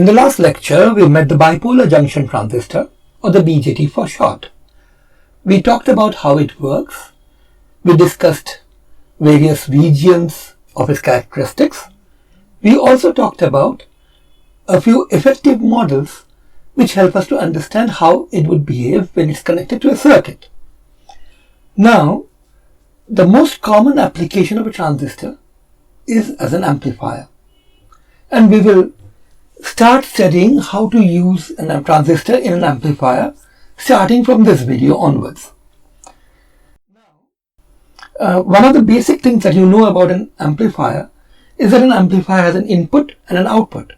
In the last lecture, we met the bipolar junction transistor, or the BJT for short. We talked about how it works. We discussed various regions of its characteristics. We also talked about a few effective models which help us to understand how it would behave when it's connected to a circuit. Now, the most common application of a transistor is as an amplifier. And we will start studying how to use a transistor in an amplifier starting from this video onwards. One of the basic things that you know about an amplifier is that an amplifier has an input and an output.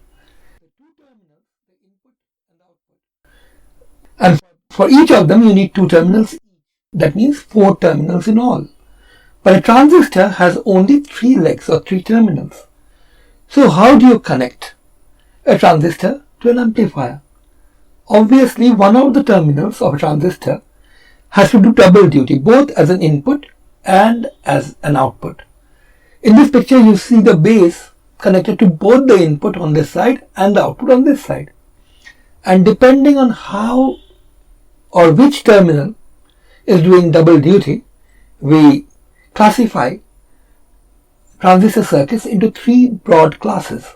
And for each of them you need two terminals. That means 4 terminals in all. But a transistor has only 3 legs or 3 terminals. So how do you connect a transistor to an amplifier? Obviously, one of the terminals of a transistor has to do double duty, both as an input and as an output. In this picture, you see the base connected to both the input on this side and the output on this side. And depending on how or which terminal is doing double duty, we classify transistor circuits into 3 broad classes.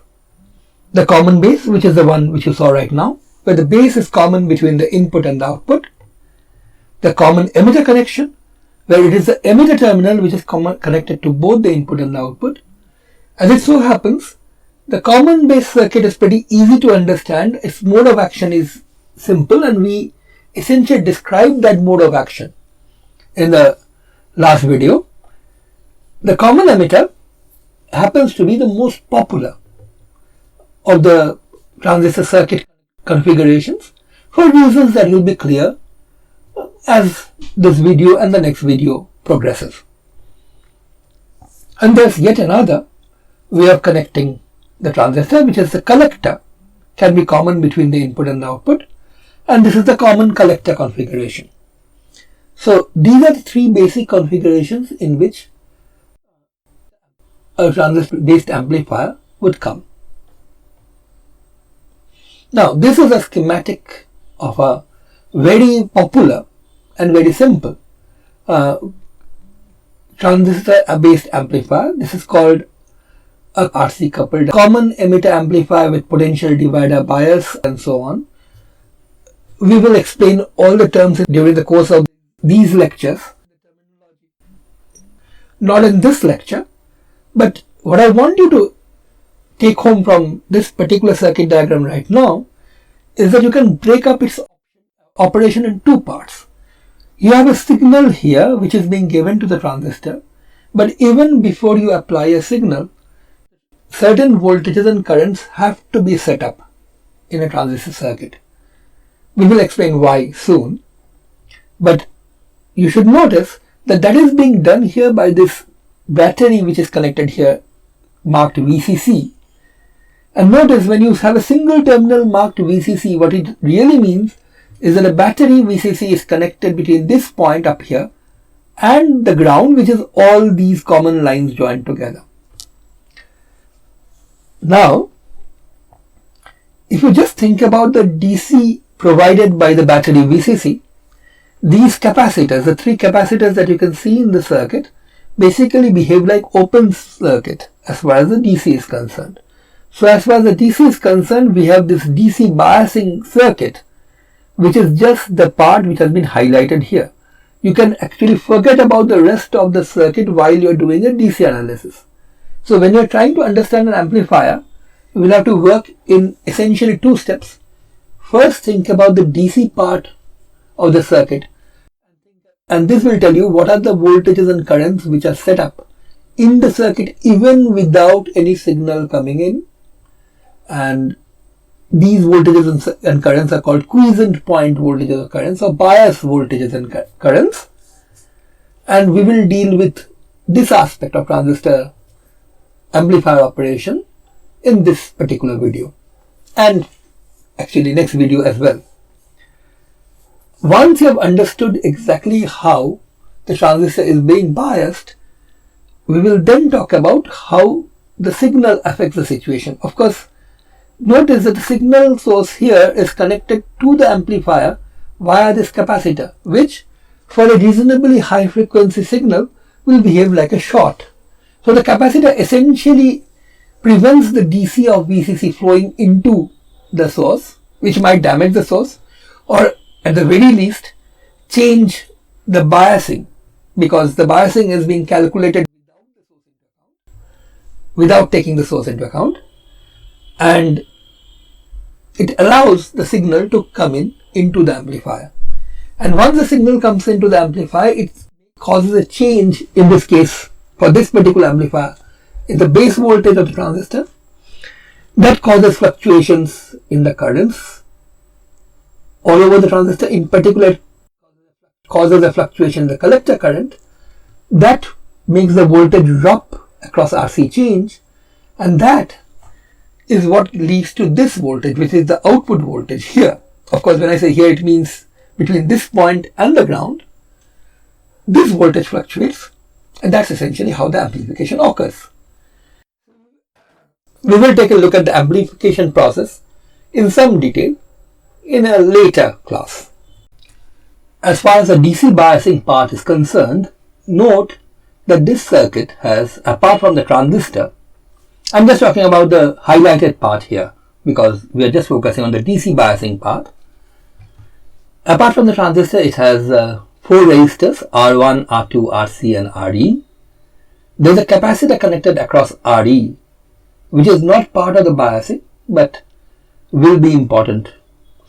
The common base, which is the one which you saw right now, where the base is common between the input and the output. The common emitter connection, where it is the emitter terminal which is connected to both the input and the output. As it so happens, the common base circuit is pretty easy to understand. Its mode of action is simple, and we essentially described that mode of action in the last video. The common emitter happens to be the most popular of the transistor circuit configurations for reasons that will be clear as this video and the next video progresses. And there's yet another way of connecting the transistor, which is the collector can be common between the input and the output, and this is the common collector configuration. So these are the 3 basic configurations in which a transistor based amplifier would come. Now, this is a schematic of a very popular and very simple transistor based amplifier. This is called a RC coupled common emitter amplifier with potential divider bias and so on. We will explain all the terms during the course of these lectures. Not in this lecture, but what I want you to take home from this particular circuit diagram right now is that you can break up its operation in 2 parts. You have a signal here which is being given to the transistor, but even before you apply a signal, certain voltages and currents have to be set up in a transistor circuit. We will explain why soon, but you should notice that that is being done here by this battery which is connected here, marked VCC. And notice when you have a single terminal marked VCC, what it really means is that a battery VCC is connected between this point up here and the ground, which is all these common lines joined together. Now, if you just think about the DC provided by the battery VCC, these capacitors, the 3 capacitors that you can see in the circuit, basically behave like open circuit as far as the DC is concerned. So as far as the DC is concerned, we have this DC biasing circuit, which is just the part which has been highlighted here. You can actually forget about the rest of the circuit while you're doing a DC analysis. So when you're trying to understand an amplifier, you will have to work in essentially 2 steps. First, think about the DC part of the circuit, and this will tell you what are the voltages and currents which are set up in the circuit even without any signal coming in. And these voltages and currents are called quiescent point voltages or currents, or bias voltages and currents. And we will deal with this aspect of transistor amplifier operation in this particular video, and actually next video as well. Once you have understood exactly how the transistor is being biased, we will then talk about how the signal affects the situation. Of course, notice that the signal source here is connected to the amplifier via this capacitor, which for a reasonably high frequency signal will behave like a short. So the capacitor essentially prevents the DC of VCC flowing into the source, which might damage the source, or at the very least change the biasing, because the biasing is being calculated without taking the source into account, and it allows the signal to come into the amplifier. And once the signal comes into the amplifier, it causes a change, in this case for this particular amplifier, in the base voltage of the transistor. That causes fluctuations in the currents all over the transistor. In particular, it causes a fluctuation in the collector current. That makes the voltage drop across RC change, and that is what leads to this voltage, which is the output voltage here. Of course, when I say here, it means between this point and the ground. This voltage fluctuates, and that's essentially how the amplification occurs. We will take a look at the amplification process in some detail in a later class. As far as the DC biasing part is concerned, note that this circuit has, apart from the transistor, I'm just talking about the highlighted part here because we are just focusing on the DC biasing part. Apart from the transistor, it has 4 resistors, R1, R2, RC and RE. There is a capacitor connected across RE, which is not part of the biasing but will be important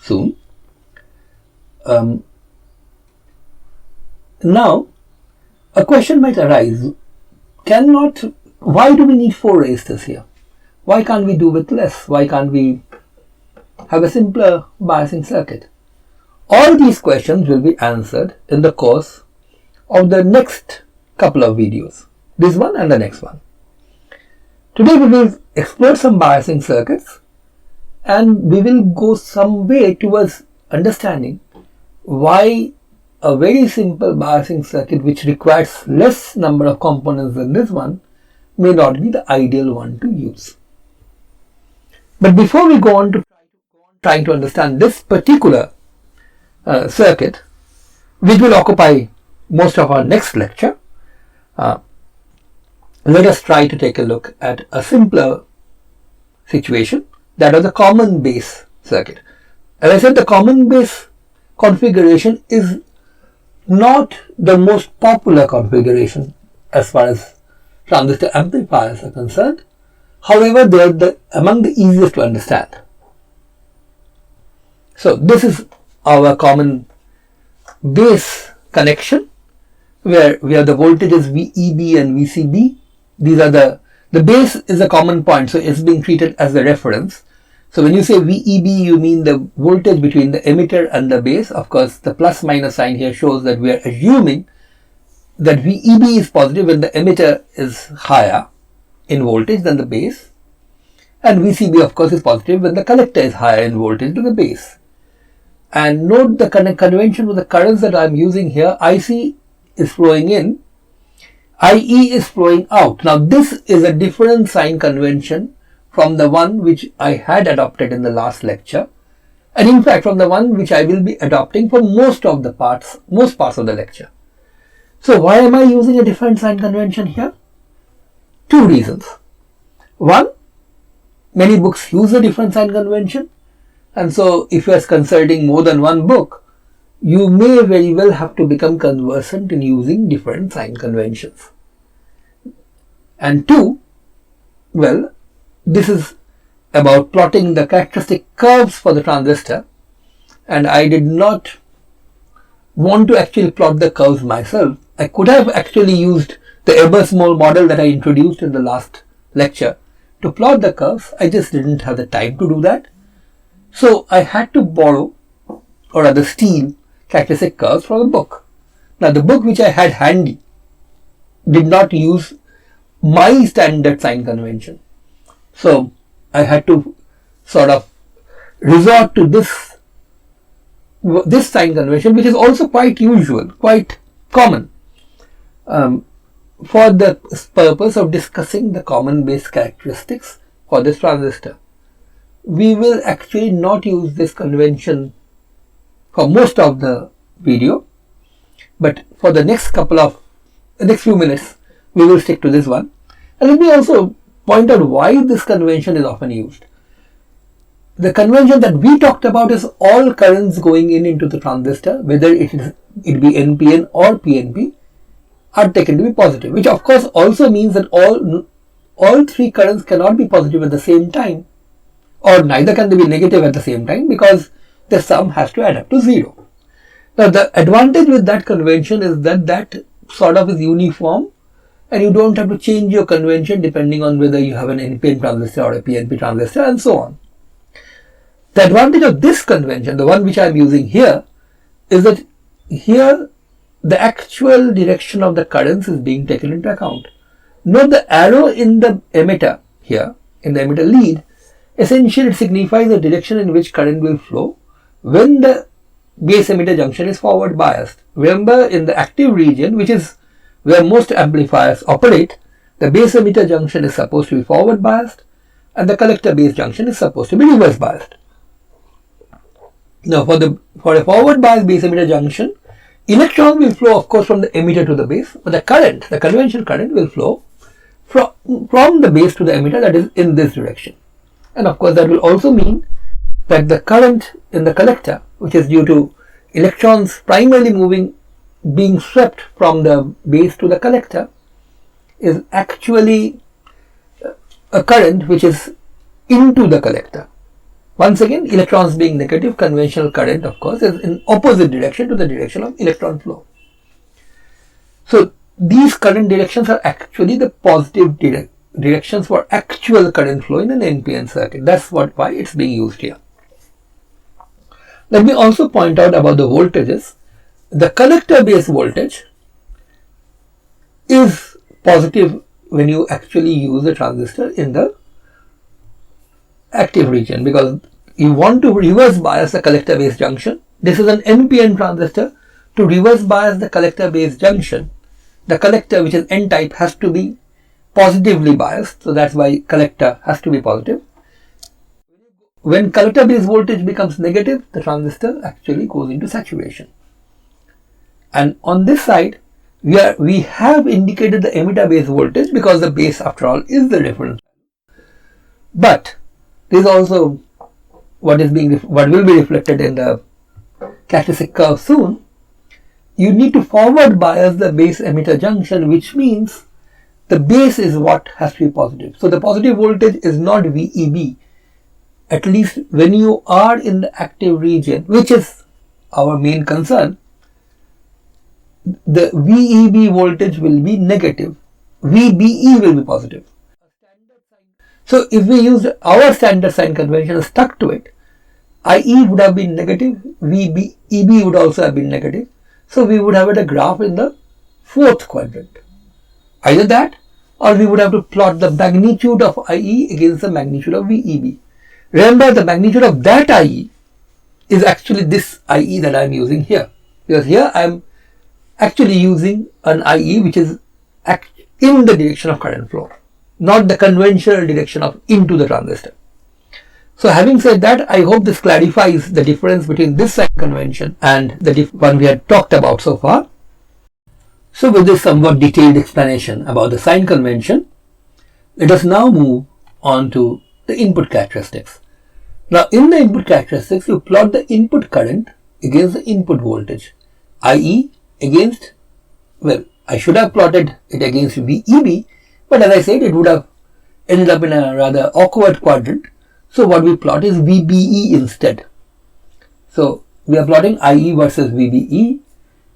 soon. Now, a question might arise, why do we need 4 resistors here? Why can't we do with less? Why can't we have a simpler biasing circuit? All these questions will be answered in the course of the next couple of videos, this one and the next one. Today we will explore some biasing circuits, and we will go some way towards understanding why a very simple biasing circuit which requires less number of components than this one may not be the ideal one to use. But before we go on to trying to understand this particular circuit, which will occupy most of our next lecture, let us try to take a look at a simpler situation, that of the common base circuit. As I said, the common base configuration is not the most popular configuration as far as transistor amplifiers are concerned. However, they are among the easiest to understand. So this is our common base connection, where we have the voltages VEB and VCB. These are the base is a common point, so it's being treated as the reference. So when you say VEB, you mean the voltage between the emitter and the base. Of course, the plus minus sign here shows that we are assuming that VEB is positive when the emitter is higher in voltage than the base, and VCB of course is positive when the collector is higher in voltage than the base. And note the convention with the currents that I am using here. IC is flowing in, IE is flowing out. Now this is a different sign convention from the one which I had adopted in the last lecture, and in fact from the one which I will be adopting for most parts of the lecture. So why am I using a different sign convention here? 2 reasons. One, many books use a different sign convention, and so if you are consulting more than one book, you may very well have to become conversant in using different sign conventions. And 2, well, this is about plotting the characteristic curves for the transistor, and I did not want to actually plot the curves myself. I could have actually used the Ebersmol model that I introduced in the last lecture to plot the curves. I just didn't have the time to do that. So I had to borrow, or rather steal, characteristic curves from a book. Now the book which I had handy did not use my standard sign convention. So I had to sort of resort to this sign convention, which is also quite usual, quite common, for the purpose of discussing the common base characteristics for this transistor. we will actually not use this convention for most of the video, but for the next few minutes, we will stick to this one. And let me also point out why this convention is often used. The convention that we talked about is all currents going into the transistor, whether it be NPN or PNP, are taken to be positive, which of course also means that all three currents cannot be positive at the same time, or neither can they be negative at the same time, because the sum has to add up to 0. Now the advantage with that convention is that sort of is uniform, and you don't have to change your convention depending on whether you have an NPN transistor or a PNP transistor and so on. The advantage of this convention, the one which I am using here, is that here the actual direction of the currents is being taken into account. Note the arrow in the emitter here, in the emitter lead, essentially it signifies the direction in which current will flow when the base emitter junction is forward biased. Remember, in the active region, which is where most amplifiers operate, the base emitter junction is supposed to be forward biased and the collector base junction is supposed to be reverse biased. Now for a forward biased base emitter junction, electrons will flow of course from the emitter to the base, but the conventional current will flow from the base to the emitter, that is in this direction. And of course that will also mean that the current in the collector, which is due to electrons primarily being swept from the base to the collector, is actually a current which is into the collector. Once again, electrons being negative, conventional current of course is in opposite direction to the direction of electron flow. So these current directions are actually the positive directions for actual current flow in an NPN circuit. That's why it's being used here. Let me also point out about the voltages. The collector base voltage is positive when you actually use the transistor in the active region, because you want to reverse bias the collector base junction. This is an NPN transistor. To reverse bias the collector base junction, the collector, which is N type, has to be positively biased, so that's why collector has to be positive. When collector base voltage becomes negative, the transistor actually goes into saturation. And on this side, we have indicated the emitter base voltage because the base after all is the reference. But this is also what will be reflected in the characteristic curve soon. You need to forward bias the base emitter junction, which means the base is what has to be positive. So the positive voltage is not VEB, at least when you are in the active region, which is our main concern. The VEB voltage will be negative, VBE will be positive. So if we use our standard sign convention and stuck to it, IE would have been negative, EB would also have been negative. So we would have a graph in the fourth quadrant. Either that, or we would have to plot the magnitude of IE against the magnitude of VEB. Remember, the magnitude of that IE is actually this IE that I am using here, because here I am actually using an IE which is in the direction of current flow, not the conventional direction of into the transistor. So having said that, I hope this clarifies the difference between this sign convention and the one we had talked about so far. So with this somewhat detailed explanation about the sign convention, let us now move on to the input characteristics. Now in the input characteristics, you plot the input current against the input voltage, i.e. against, well, I should have plotted it against VEB, but as I said, it would have ended up in a rather awkward quadrant. So what we plot is VBE instead. So we are plotting IE versus VBE,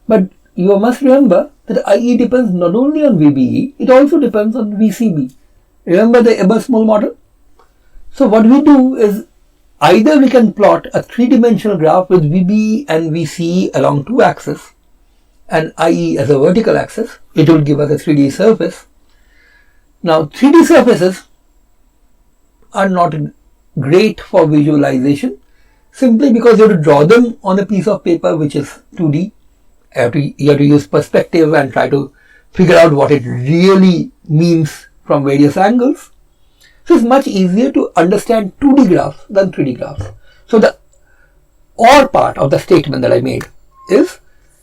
but you must remember that IE depends not only on VBE, it also depends on VCB. Remember the Ebers-Moll model? So what we do is either we can plot a three-dimensional graph with VBE and VCE along two axes and IE as a vertical axis. It will give us a 3D surface. Now 3D surfaces are not great for visualization simply because you have to draw them on a piece of paper which is 2D. You have to use perspective and try to figure out what it really means from various angles. So it's much easier to understand 2D graphs than 3D graphs. So the OR part of the statement that I made is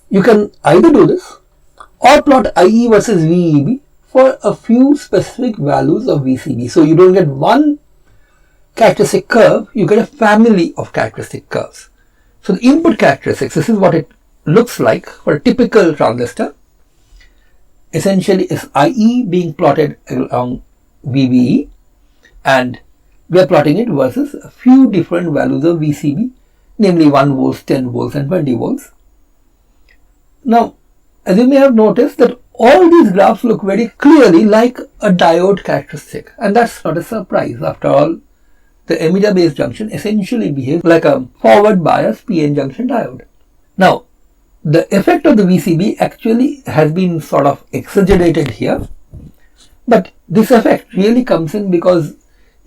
you can either do this or plot IE versus VEB for a few specific values of VCB. So you don't get one characteristic curve, you get a family of characteristic curves. So the input characteristics, this is what it looks like for a typical transistor. Essentially is IE being plotted along VBE, and we are plotting it versus a few different values of VCB, namely 1 volts, 10 volts and 20 volts. Now, as you may have noticed that all these graphs look very clearly like a diode characteristic, and that's not a surprise. After all, the emitter base junction essentially behaves like a forward bias PN junction diode. Now, the effect of the VCB actually has been sort of exaggerated here, but this effect really comes in because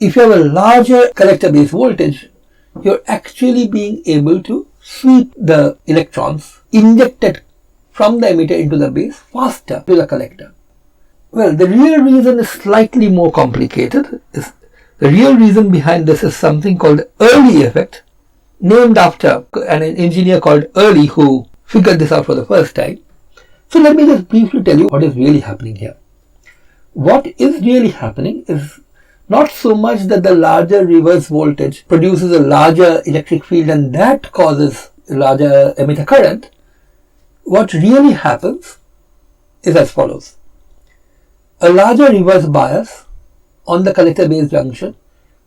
if you have a larger collector base voltage, you're actually being able to sweep the electrons injected from the emitter into the base faster to the collector. Well, the real reason is slightly more complicated. The real reason behind this is something called the Early effect, named after an engineer called Early who figured this out for the first time. So let me just briefly tell you what is really happening here. What is really happening is not so much that the larger reverse voltage produces a larger electric field and that causes a larger emitter current. What really happens is as follows. A larger reverse bias on the collector base junction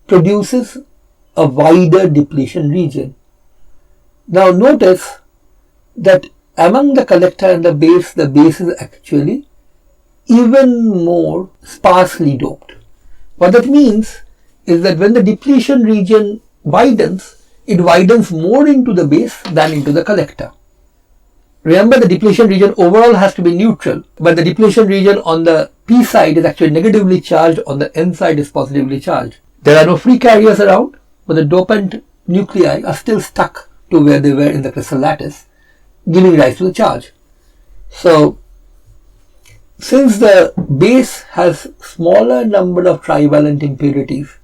produces a wider depletion region. Now notice that among the collector and the base is actually even more sparsely doped. What that means is that when the depletion region widens, it widens more into the base than into the collector. Remember, the depletion region overall has to be neutral, but the depletion region on the P side is actually negatively charged, on the N side is positively charged. There are no free carriers around, but the dopant nuclei are still stuck to where they were in the crystal lattice, giving rise to the charge. So, since the base has smaller number of trivalent impurities,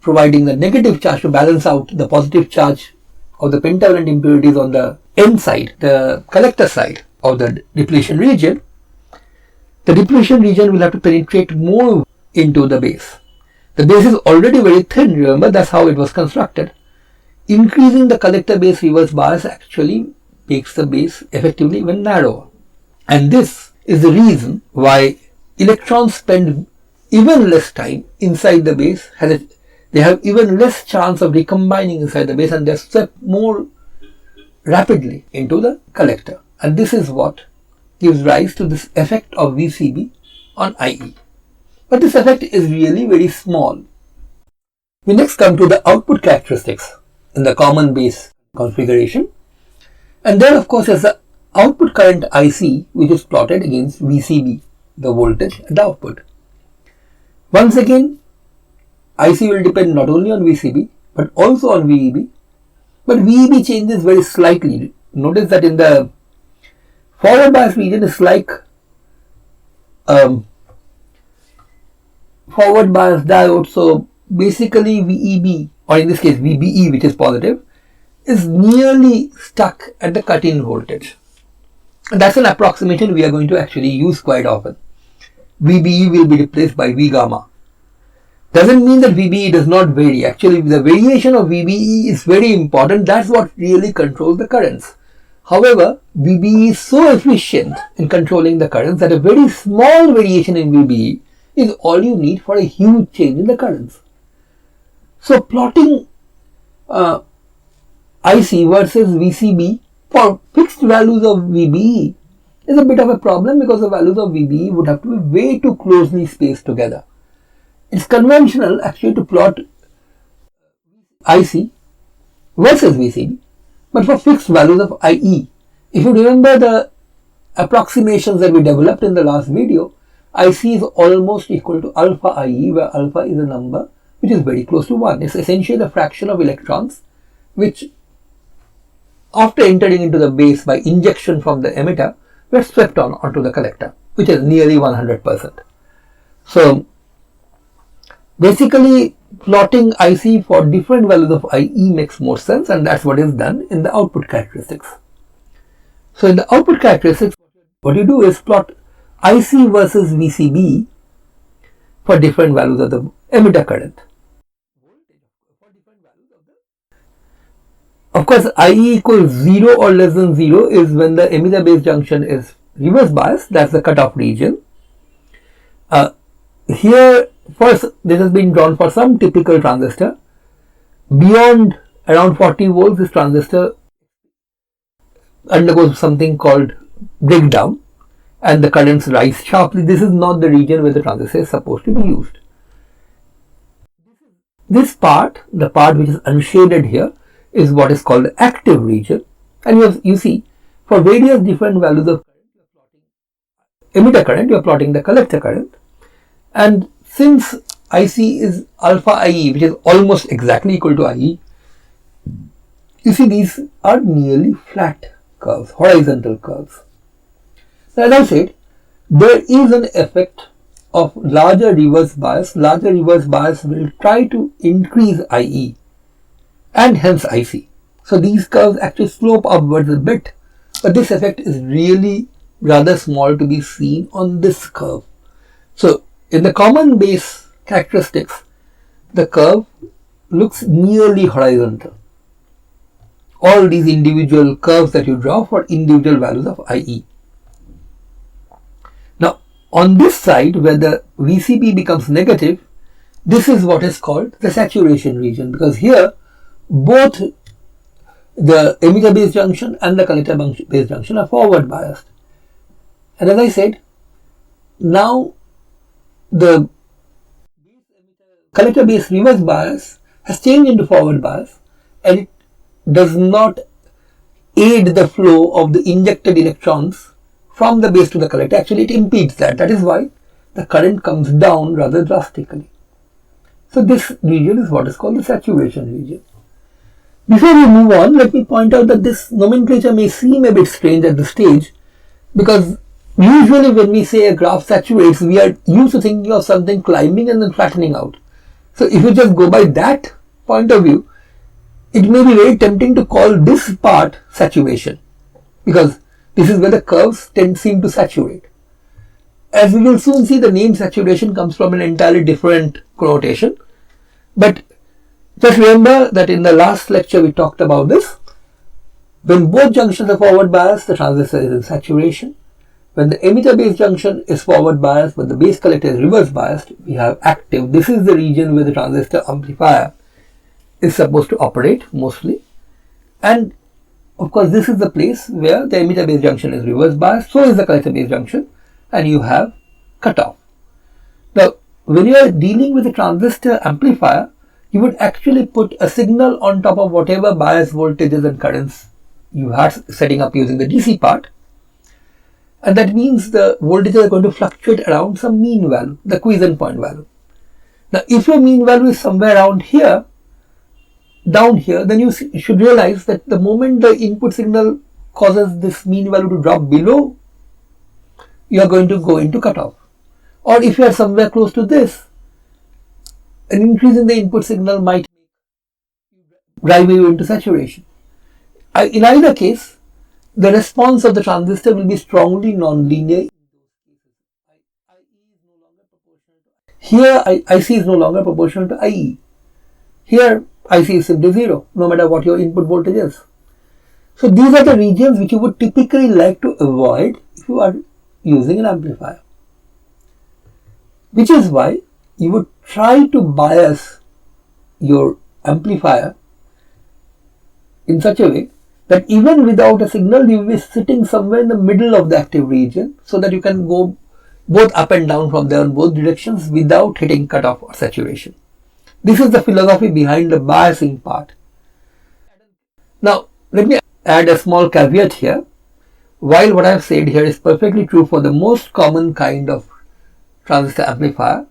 providing the negative charge to balance out the positive charge of the pentavalent impurities on the N side, the collector side of the depletion region, the depletion region will have to penetrate more into the base. The base is already very thin, remember, that's how it was constructed. Increasing the collector base reverse bias actually makes the base effectively even narrower. And this is the reason why electrons spend even less time inside the base, they have even less chance of recombining inside the base, and they're swept more rapidly into the collector. And this is what gives rise to this effect of VCB on IE. But this effect is really very small. We next come to the output characteristics in the common base configuration. And there of course is the output current IC, which is plotted against VCB, the voltage at the output. Once again, IC will depend not only on VCB but also on VEB, but VEB changes very slightly. Notice that in the forward bias region is like forward bias diode, so basically VEB, or in this case VBE, which is positive, is nearly stuck at the cut-in voltage. And that's an approximation we are going to actually use quite often. VBE will be replaced by V gamma. Doesn't mean that VBE does not vary. Actually, the variation of VBE is very important. That's what really controls the currents. However, VBE is so efficient in controlling the currents that a very small variation in VBE is all you need for a huge change in the currents. So plotting IC versus VCB for fixed values of VBE is a bit of a problem because the values of VBE would have to be way too closely spaced together. It's conventional actually to plot IC versus VCB, but for fixed values of IE. If you remember the approximations that we developed in the last video, IC is almost equal to alpha IE, where alpha is a number which is very close to 1. It's essentially the fraction of electrons which, after entering into the base by injection from the emitter, were swept onto the collector, which is nearly 100%. So Basically, plotting IC for different values of IE makes more sense, and that's what is done in the output characteristics. So in the output characteristics, what you do is plot IC versus VCB for different values of the emitter current. Of course, IE equals 0 or less than 0 is when the emitter base junction is reverse biased. That's the cutoff region. Here, first, this has been drawn for some typical transistor. Beyond around 40 volts, this transistor undergoes something called breakdown and the currents rise sharply. This is not the region where the transistor is supposed to be used. This part, the part which is unshaded here, is what is called the active region, and you see for various different values of emitter current, you are plotting the collector current, and since IC is alpha IE, which is almost exactly equal to IE, you see these are nearly flat curves, horizontal curves. Now, as I said, there is an effect of larger reverse bias. Larger reverse bias will try to increase IE and hence IC. So these curves actually slope upwards a bit, but this effect is really rather small to be seen on this curve. So in the common base characteristics, the curve looks nearly horizontal. All these individual curves that you draw for individual values of IE. Now on this side where the VCB becomes negative, this is what is called the saturation region, because here both the emitter base junction and the collector base junction are forward biased. And as I said, now the collector base reverse bias has changed into forward bias, and it does not aid the flow of the injected electrons from the base to the collector. Actually, it impedes that. That is why the current comes down rather drastically. So this region is what is called the saturation region. Before we move on, let me point out that this nomenclature may seem a bit strange at this stage, because usually when we say a graph saturates, we are used to thinking of something climbing and then flattening out. So if you just go by that point of view, it may be very tempting to call this part saturation, because this is where the curves seem to saturate. As we will soon see, the name saturation comes from an entirely different connotation, but just remember that in the last lecture we talked about this. When both junctions are forward biased, the transistor is in saturation. When the emitter base junction is forward biased but the base collector is reverse biased, we have active. This is the region where the transistor amplifier is supposed to operate mostly. And of course, this is the place where the emitter base junction is reverse biased, so is the collector base junction, and you have cutoff. Now, when you are dealing with a transistor amplifier, you would actually put a signal on top of whatever bias voltages and currents you are setting up using the DC part. And that means the voltages are going to fluctuate around some mean value, the quiescent point value. Now, if your mean value is somewhere around here, down here, then you should realize that the moment the input signal causes this mean value to drop below, you are going to go into cutoff. Or if you are somewhere close to this, an increase in the input signal might drive you into saturation. In either case, the response of the transistor will be strongly nonlinear. Here, IC is no longer proportional to IE. Here, IC is simply 0, no matter what your input voltage is. So these are the regions which you would typically like to avoid if you are using an amplifier. Which is why you would try to bias your amplifier in such a way that even without a signal, you will be sitting somewhere in the middle of the active region, so that you can go both up and down from there in both directions without hitting cutoff or saturation. This is the philosophy behind the biasing part. Now, let me add a small caveat here. While what I have said here is perfectly true for the most common kind of transistor amplifier,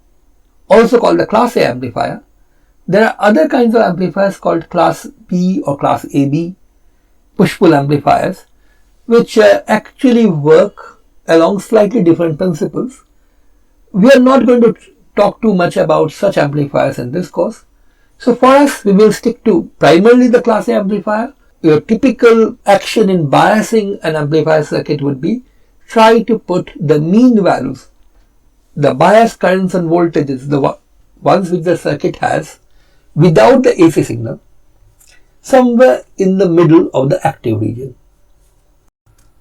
also called the class A amplifier, there are other kinds of amplifiers called class B or class AB, push-pull amplifiers, which actually work along slightly different principles. We are not going to talk too much about such amplifiers in this course. So for us, we will stick to primarily the class A amplifier. Your typical action in biasing an amplifier circuit would be try to put the mean values, the bias currents and voltages, the ones which the circuit has without the AC signal, somewhere in the middle of the active region.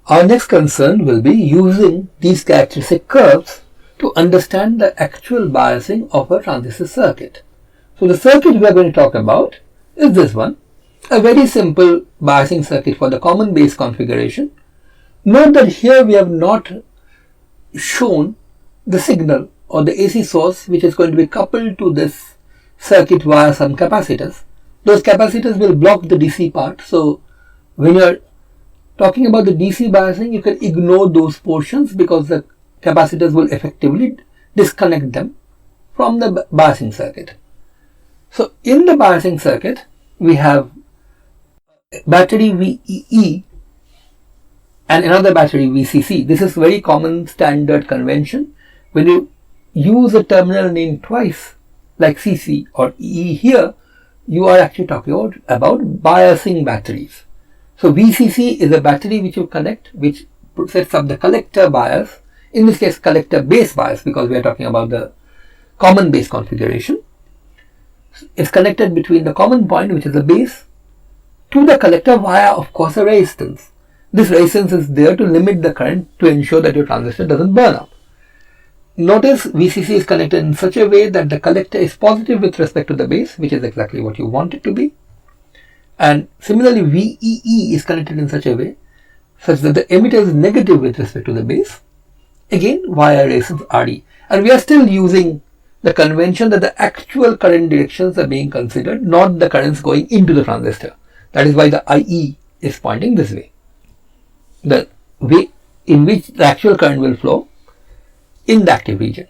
Our next concern will be using these characteristic curves to understand the actual biasing of a transistor circuit. So the circuit we are going to talk about is this one, a very simple biasing circuit for the common base configuration. Note that here we have not shown the signal or the AC source which is going to be coupled to this circuit via some capacitors. Those capacitors will block the DC part. So when you are talking about the DC biasing, you can ignore those portions because the capacitors will effectively disconnect them from the biasing circuit. So in the biasing circuit, we have battery VEE and another battery VCC. This is very common standard convention. When you use a terminal name twice, like CC or EE here, you are actually talking about biasing batteries. So VCC is a battery which you connect, which sets up the collector bias, in this case collector base bias, because we are talking about the common base configuration. It's connected between the common point, which is the base, to the collector via, of course, a resistance. This resistance is there to limit the current to ensure that your transistor doesn't burn up. Notice VCC is connected in such a way that the collector is positive with respect to the base, which is exactly what you want it to be. And similarly, VEE is connected in such a way such that the emitter is negative with respect to the base, again via resistance RD. And we are still using the convention that the actual current directions are being considered, not the currents going into the transistor. That is why the IE is pointing this way. The way in which the actual current will flow in the active region.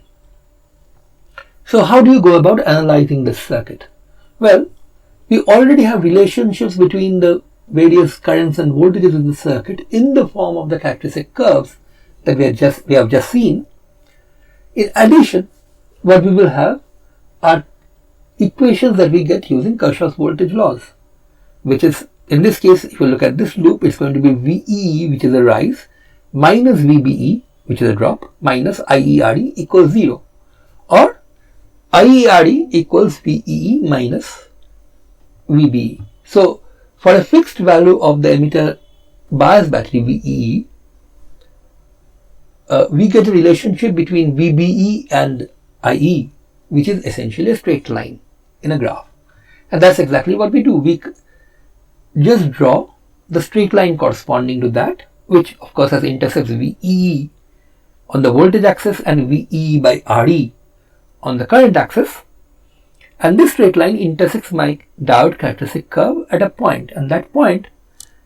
So how do you go about analyzing this circuit? Well, we already have relationships between the various currents and voltages in the circuit in the form of the characteristic curves that we have just seen. In addition, what we will have are equations that we get using Kirchhoff's voltage laws, which is, in this case, if you look at this loop, it's going to be VEE, which is a rise, minus VBE, which is a drop, minus IERE equals 0, or IERE equals VEE minus VBE. So for a fixed value of the emitter bias battery VEE, we get a relationship between VBE and IE, which is essentially a straight line in a graph. And that's exactly what we do. We just draw the straight line corresponding to that, which of course has intercepts VEE on the voltage axis and VEE by RE on the current axis. And this straight line intersects my diode characteristic curve at a point, and that point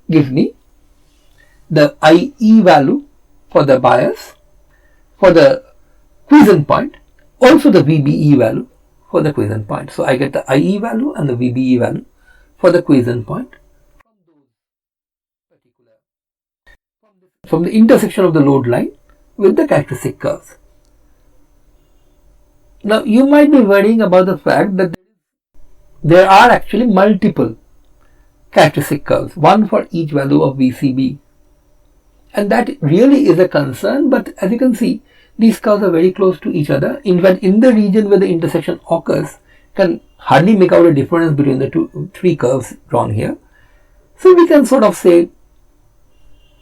gives me the IE value for the bias for the quiescent point, also the VBE value for the quiescent point. So I get the IE value and the VBE value for the quiescent point from the intersection of the load line with the characteristic curves. Now you might be worrying about the fact that there are actually multiple characteristic curves, one for each value of VCB, and that really is a concern. But as you can see, these curves are very close to each other. In fact, in the region where the intersection occurs, can hardly make out a difference between the three curves drawn here. So we can sort of say,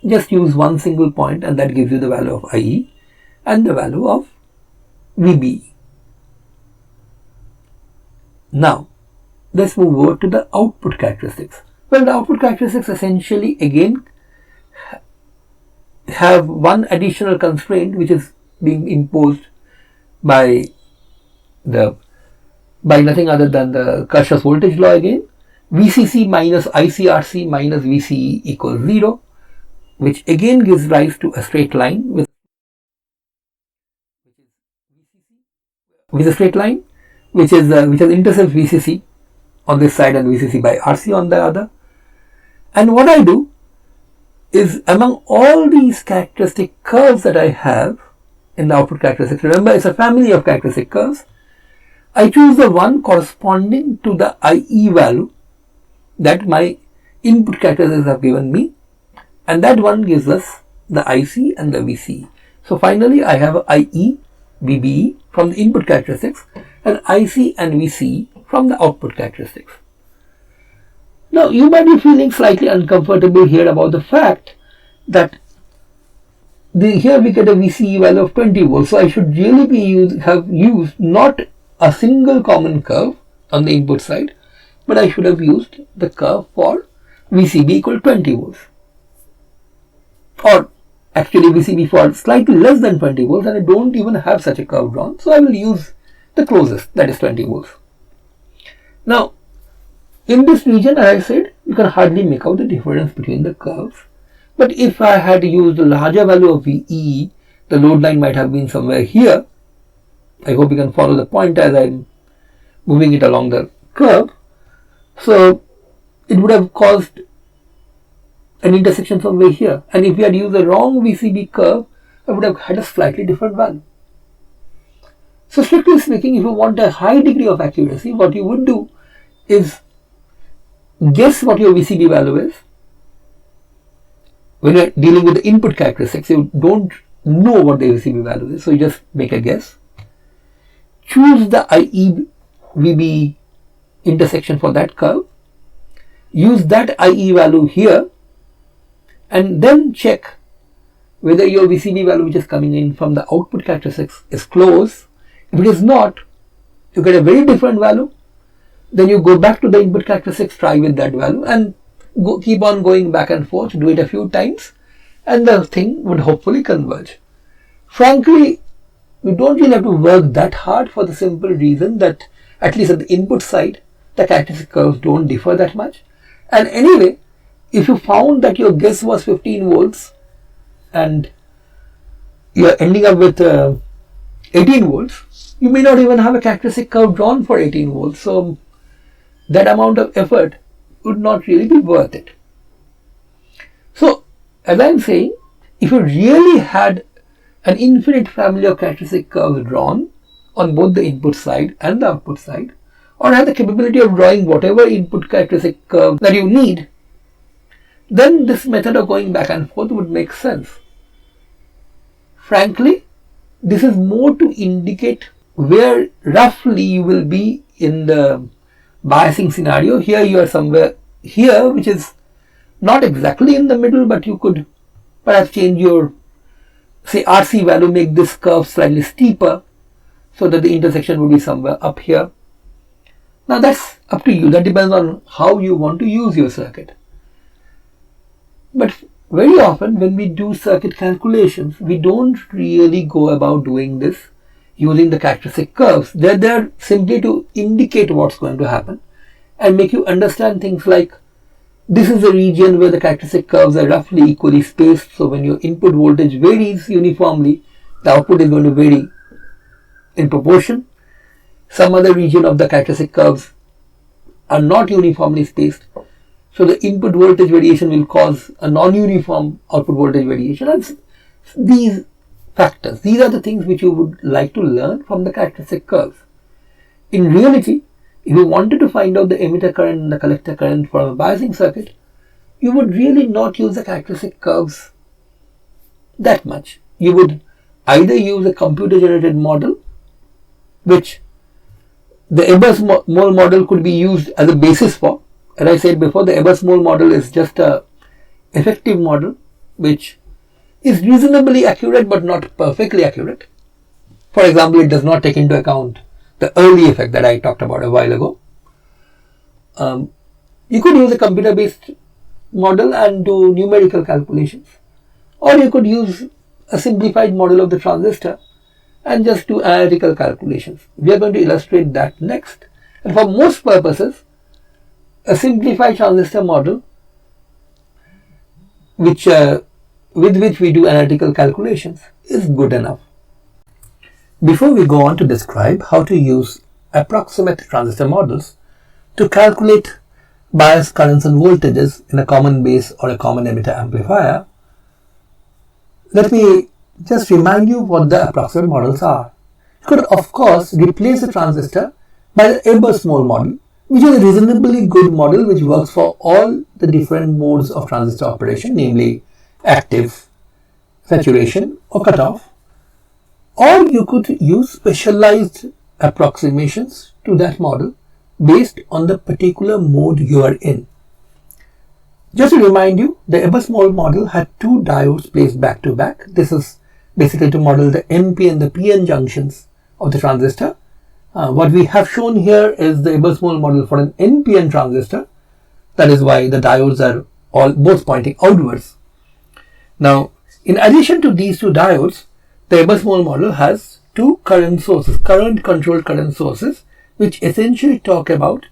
just use one single point, and that gives you the value of IE and the value of VBE. Now, let's move over to the output characteristics. Well, the output characteristics essentially again have one additional constraint which is being imposed by nothing other than the Kirchhoff's voltage law again. VCC minus ICRC minus VCE equals 0, which again gives rise to a straight line with a straight line which has intercepts VCC on this side and VCC by RC on the other. And what I do is, among all these characteristic curves that I have in the output characteristics, remember it's a family of characteristic curves, I choose the one corresponding to the IE value that my input characteristics have given me, and that one gives us the IC and the VCE. So finally I have IE, VBE from the input characteristics and IC and VCE from the output characteristics. Now you might be feeling slightly uncomfortable here about the fact that here we get a VCE value of 20 volts. So I should really have used not a single common curve on the input side, but I should have used the curve for VCB equal to 20 volts. Or actually VCB for slightly less than 20 volts, and I don't even have such a curve drawn. So I will use the closest, that is 20 volts. Now in this region, as I said, you can hardly make out the difference between the curves. But if I had used a larger value of VE, the load line might have been somewhere here. I hope you can follow the point as I'm moving it along the curve. So it would have caused an intersection somewhere here. And if we had used the wrong VCB curve, I would have had a slightly different value. So strictly speaking, if you want a high degree of accuracy, what you would do is guess what your VCB value is. When you're dealing with the input characteristics, you don't know what the VCB value is, so you just make a guess. Choose the IE VB intersection for that curve. Use that IE value here and then check whether your VCB value which is coming in from the output characteristics is close. If it is not, you get a very different value. Then you go back to the input characteristics, try with that value and keep on going back and forth, do it a few times and the thing would hopefully converge. Frankly, you don't really have to work that hard for the simple reason that at least at the input side, the characteristic curves don't differ that much. And anyway, if you found that your guess was 15 volts and you are ending up with 18 volts, you may not even have a characteristic curve drawn for 18 volts. So that amount of effort would not really be worth it. So as I'm saying, if you really had an infinite family of characteristic curves drawn on both the input side and the output side, or have the capability of drawing whatever input characteristic curve that you need, then this method of going back and forth would make sense. Frankly, this is more to indicate where roughly you will be in the biasing scenario. Here you are somewhere here, which is not exactly in the middle, but you could perhaps change your, say, RC value, make this curve slightly steeper so that the intersection will be somewhere up here. Now that's up to you. That depends on how you want to use your circuit. But very often when we do circuit calculations, we don't really go about doing this using the characteristic curves. They're there simply to indicate what's going to happen and make you understand things like this is a region where the characteristic curves are roughly equally spaced. So when your input voltage varies uniformly, the output is going to vary in proportion. Some other region of the characteristic curves are not uniformly spaced. So the input voltage variation will cause a non-uniform output voltage variation. And these factors, these are the things which you would like to learn from the characteristic curves. In reality, if you wanted to find out the emitter current and the collector current from a biasing circuit, you would really not use the characteristic curves that much. You would either use a computer generated model, which the Ebers-Moll model could be used as a basis for. As I said before, the Ebers-Moll model is just a effective model which is reasonably accurate but not perfectly accurate. For example, it does not take into account the early effect that I talked about a while ago. You could use a computer-based model and do numerical calculations, or you could use a simplified model of the transistor and just do analytical calculations. We are going to illustrate that next. And for most purposes, a simplified transistor model with which we do analytical calculations is good enough. Before we go on to describe how to use approximate transistor models to calculate bias currents and voltages in a common base or a common emitter amplifier, let me just remind you what the approximate models are. You could of course replace the transistor by the Ebers-Moll model, which is a reasonably good model which works for all the different modes of transistor operation, namely active, saturation or cutoff. Or you could use specialized approximations to that model based on the particular mode you are in. Just to remind you, the Ebers-Moll model had two diodes placed back to back. This is basically to model the NP and the PN junctions of the transistor. What we have shown here is the Ebers-Moll model for an NPN transistor. That is why the diodes are both pointing outwards. Now, in addition to these two diodes, the Ebers-Moll model has two current sources, current-controlled current sources, which essentially talk about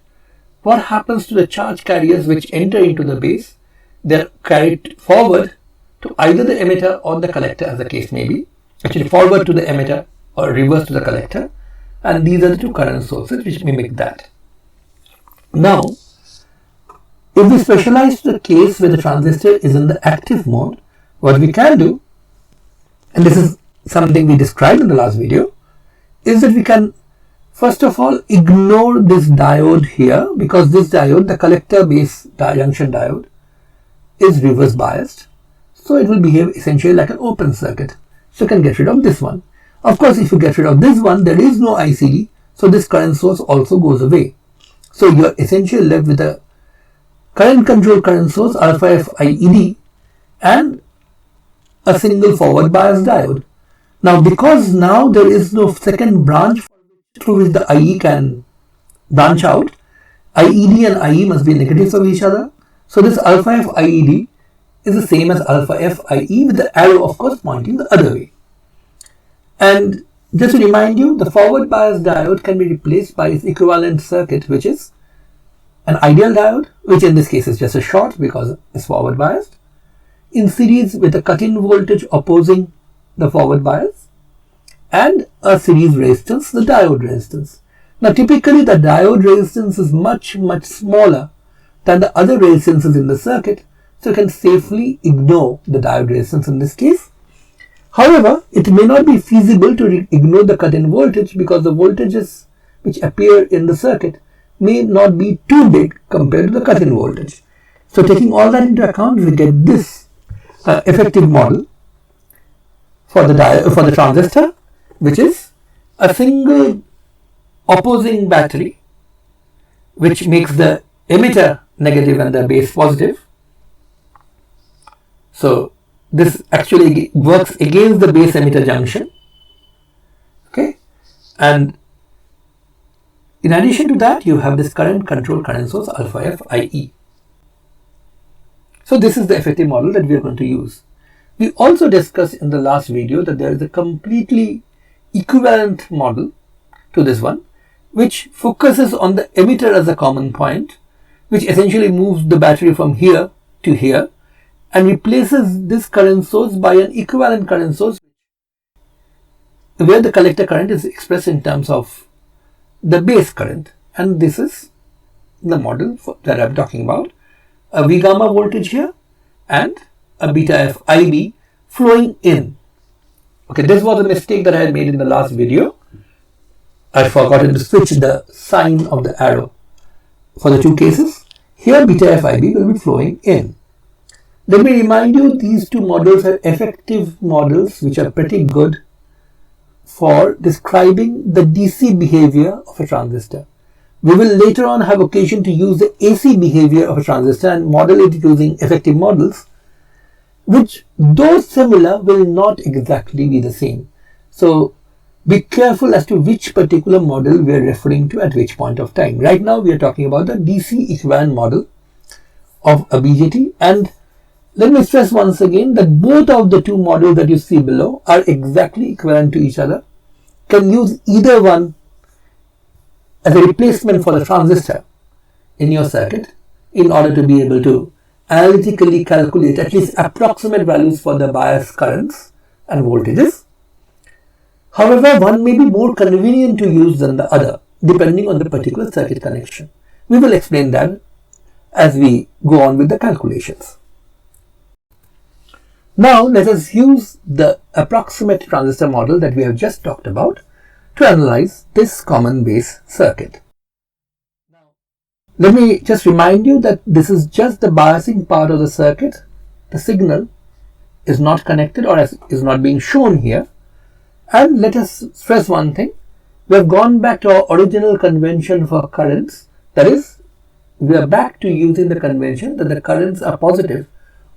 what happens to the charge carriers which enter into the base. They are carried forward to either the emitter or the collector, as the case may be. Actually, forward to the emitter or reverse to the collector. And these are the two current sources which mimic that. Now, if we specialize to the case where the transistor is in the active mode, what we can do, and this is something we described in the last video, is that we can first of all ignore this diode here, because this diode, the collector base junction diode, is reverse biased. So it will behave essentially like an open circuit. So you can get rid of this one. Of course, if you get rid of this one, there is no ICD, so this current source also goes away. So you are essentially left with a current controlled current source alpha F IED and a single forward bias diode. Now, because now there is no second branch through which the IE can branch out, IED and IE must be negatives of each other. So this alpha F IED is the same as alpha F IE, with the arrow of course pointing the other way. And just to remind you, the forward bias diode can be replaced by its equivalent circuit, which is an ideal diode, which in this case is just a short because it's forward biased, in series with a cut-in voltage opposing the forward bias and a series resistance, the diode resistance. Now typically the diode resistance is much smaller than the other resistances in the circuit, so you can safely ignore the diode resistance in this case. However, it may not be feasible to ignore the cut-in voltage because the voltages which appear in the circuit may not be too big compared to the cut-in voltage. So taking all that into account, we get this effective model for the transistor, which is a single opposing battery which makes the emitter negative and the base positive. So this actually works against the base emitter junction. Okay, and in addition to that, you have this current control current source alpha F IE. So this is the effective model that we are going to use. We also discussed in the last video that there is a completely equivalent model to this one, which focuses on the emitter as a common point, which essentially moves the battery from here to here and replaces this current source by an equivalent current source where the collector current is expressed in terms of the base current. And this is the model that I'm talking about. A V gamma voltage here and a beta F IB flowing in. Okay, this was a mistake that I had made in the last video. I forgot to switch the sign of the arrow for the two cases. Here beta F IB will be flowing in. Let me remind you, these two models are effective models which are pretty good for describing the DC behavior of a transistor. We will later on have occasion to use the AC behavior of a transistor and model it using effective models, which though similar will not exactly be the same. So be careful as to which particular model we are referring to at which point of time. Right now we are talking about the DC equivalent model of a BJT, and let me stress once again that both of the two models that you see below are exactly equivalent to each other. You can use either one as a replacement for the transistor in your circuit in order to be able to analytically calculate at least approximate values for the bias currents and voltages. However, one may be more convenient to use than the other depending on the particular circuit connection. We will explain that as we go on with the calculations. Now let us use the approximate transistor model that we have just talked about to analyze this common base circuit. Let me just remind you that this is just the biasing part of the circuit. The signal is not connected or is not being shown here. And let us stress one thing. We have gone back to our original convention for currents. That is, we are back to using the convention that the currents are positive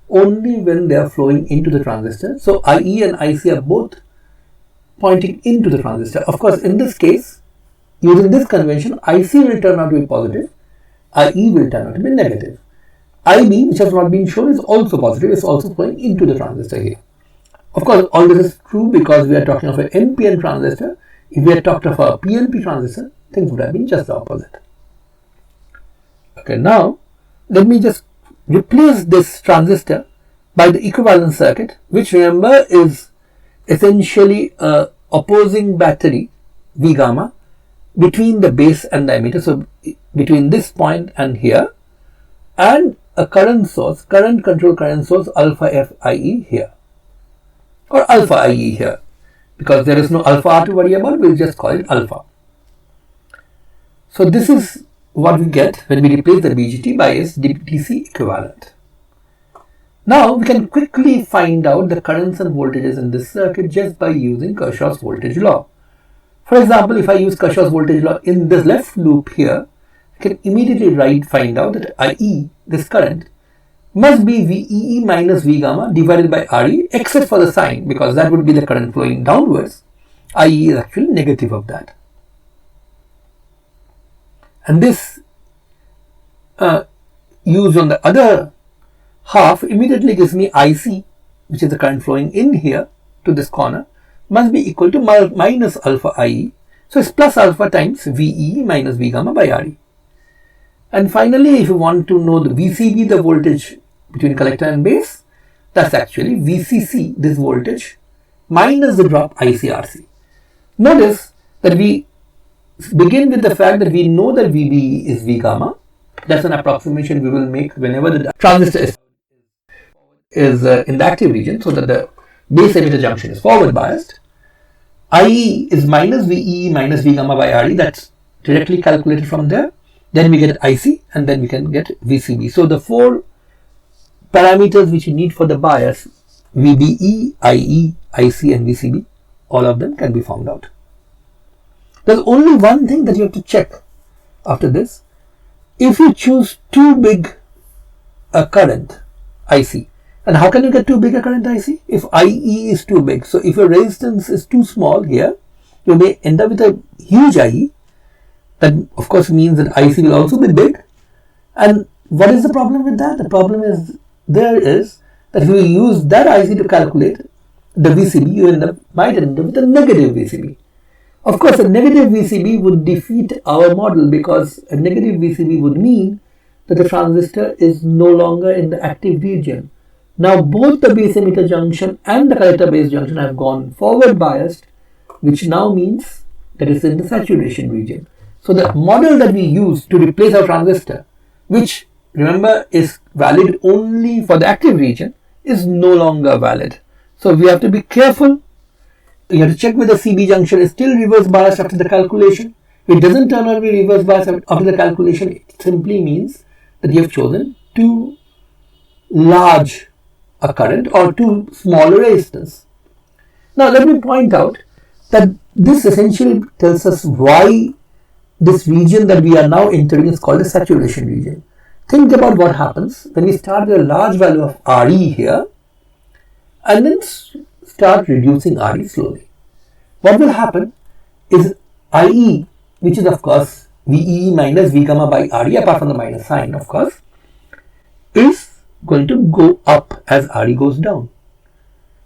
only when they are flowing into the transistor. So IE and IC are both pointing into the transistor. Of course, in this case, using this convention, IC will turn out to be positive, IE will turn out to be negative. IB, which has not been shown, is also positive, is also flowing into the transistor here. Of course, all this is true because we are talking of an NPN transistor. If we had talked of a PNP transistor, things would have been just the opposite. Okay, now let me just replace this transistor by the equivalent circuit, which remember is essentially a opposing battery V gamma between the base and the emitter. So between this point and here, and a current source, current control current source alpha FIE here, or alpha IE here, because there is no alpha R to worry about, we'll just call it alpha. So this is what we get when we replace the BJT by its DC equivalent. Now we can quickly find out the currents and voltages in this circuit just by using Kirchhoff's voltage law. For example, if I use Kirchhoff's voltage law in this left loop here, I can immediately find out that IE, this current, must be VEE minus V gamma divided by RE, except for the sign, because that would be the current flowing downwards. IE is actually negative of that. And this used on the other half immediately gives me IC, which is the current flowing in here to this corner, must be equal to minus alpha IE. So it's plus alpha times VE minus V gamma by RE. And finally, if you want to know the VCB, the voltage between collector and base, that's actually VCC, this voltage, minus the drop ICRC. Notice that we begin with the fact that we know that VBE is V gamma. That's an approximation we will make whenever the transistor is in the active region, so that the base emitter junction is forward biased. IE is minus VE minus V gamma by RE. That's directly calculated from there. Then we get IC, and then we can get VCB. So the four parameters which you need for the bias, VBE, IE, IC and VCB, all of them can be found out. There's only one thing that you have to check after this. If you choose too big a current IC, and how can you get too big a current IC? If IE is too big, so if your resistance is too small here, you may end up with a huge IE. That of course means that IC will also be big. And what is the problem with that? The problem is that if you use that IC to calculate the VCB, you might end up with a negative VCB. Of course, a negative VCB would defeat our model, because a negative VCB would mean that the transistor is no longer in the active region. Now both the base emitter junction and the collector base junction have gone forward biased, which now means that it's in the saturation region. So the model that we use to replace our transistor, which remember is valid only for the active region, is no longer valid. So we have to be careful. You have to check whether CB junction is still reverse biased after the calculation. If it doesn't turn out to be reverse biased after the calculation, it simply means that you have chosen too large a current or too small a resistance. Now let me point out that this essentially tells us why this region that we are now entering is called a saturation region. Think about what happens when we start with a large value of RE here and then start reducing RE slowly. What will happen is IE, which is of course VE minus V gamma by RE, apart from the minus sign of course, is going to go up as RE goes down.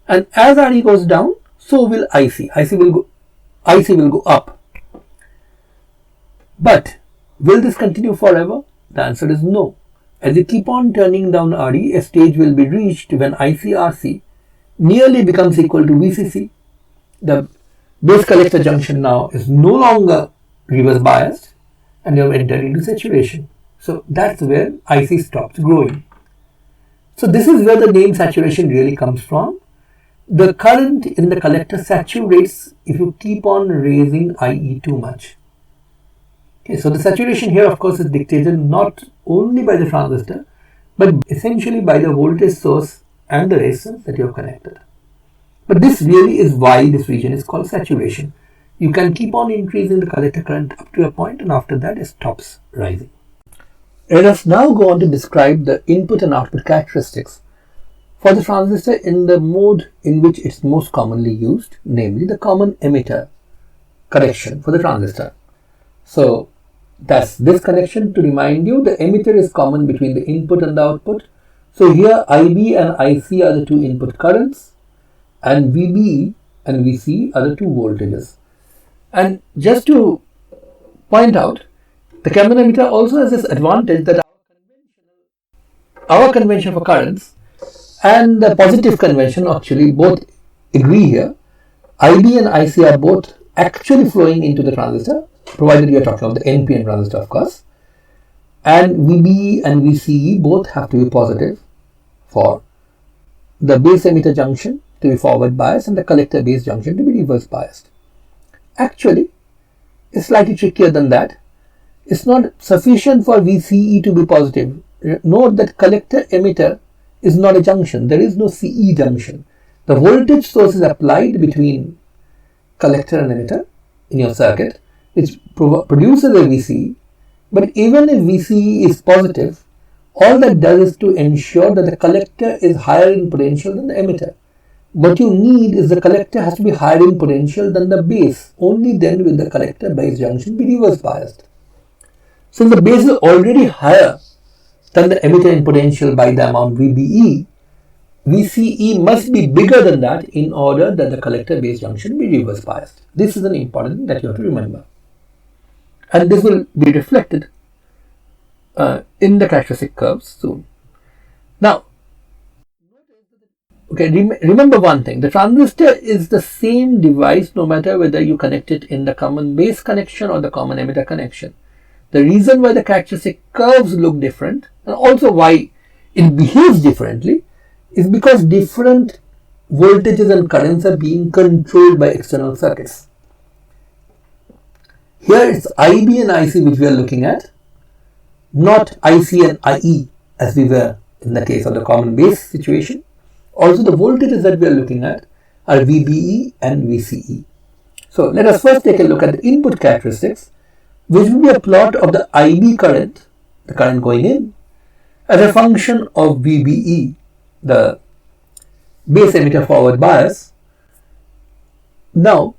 And as RE goes down, so will IC. IC will go up. But will this continue forever? The answer is no. As you keep on turning down RE, a stage will be reached when ICRC nearly becomes equal to VCC. The base collector junction now is no longer reverse biased and you have entered into saturation. So that's where IC stops growing. So this is where the name saturation really comes from. The current in the collector saturates if you keep on raising IE too much. Okay, so the saturation here of course is dictated not only by the transistor but essentially by the voltage source and the resistance that you have connected. But this really is why this region is called saturation. You can keep on increasing the collector current up to a point and after that it stops rising. Let us now go on to describe the input and output characteristics for the transistor in the mode in which it's most commonly used, namely the common emitter connection for the transistor. So that's this connection. To remind you, the emitter is common between the input and the output. So here IB and IC are the two input currents and VB and VC are the two voltages. And just to point out, the common emitter also has this advantage that our convention for currents and the positive convention actually both agree here. IB and IC are both actually flowing into the transistor, provided we are talking about the NPN transistor of course, and VB and VCE both have to be positive for the base emitter junction to be forward biased and the collector base junction to be reverse biased. Actually, it's slightly trickier than that. It's not sufficient for VCE to be positive. Note that collector emitter is not a junction. There is no CE junction. The voltage source is applied between collector and emitter in your circuit, which produces a VCE. But even if VCE is positive, all that does is to ensure that the collector is higher in potential than the emitter. What you need is the collector has to be higher in potential than the base. Only then will the collector base junction be reverse biased. Since the base is already higher than the emitter in potential by the amount VBE, VCE must be bigger than that in order that the collector base junction be reverse biased. This is an important thing that you have to remember. And this will be reflected in the characteristic curves soon. Now, okay, remember one thing, the transistor is the same device no matter whether you connect it in the common base connection or the common emitter connection. The reason why the characteristic curves look different and also why it behaves differently is because different voltages and currents are being controlled by external circuits. Here it's IB and IC which we are looking at, not IC and IE as we were in the case of the common base situation. Also the voltages that we are looking at are VBE and VCE. So let us first take a look at the input characteristics, which will be a plot of the IB current, the current going in, as a function of VBE, the base emitter forward bias. Now,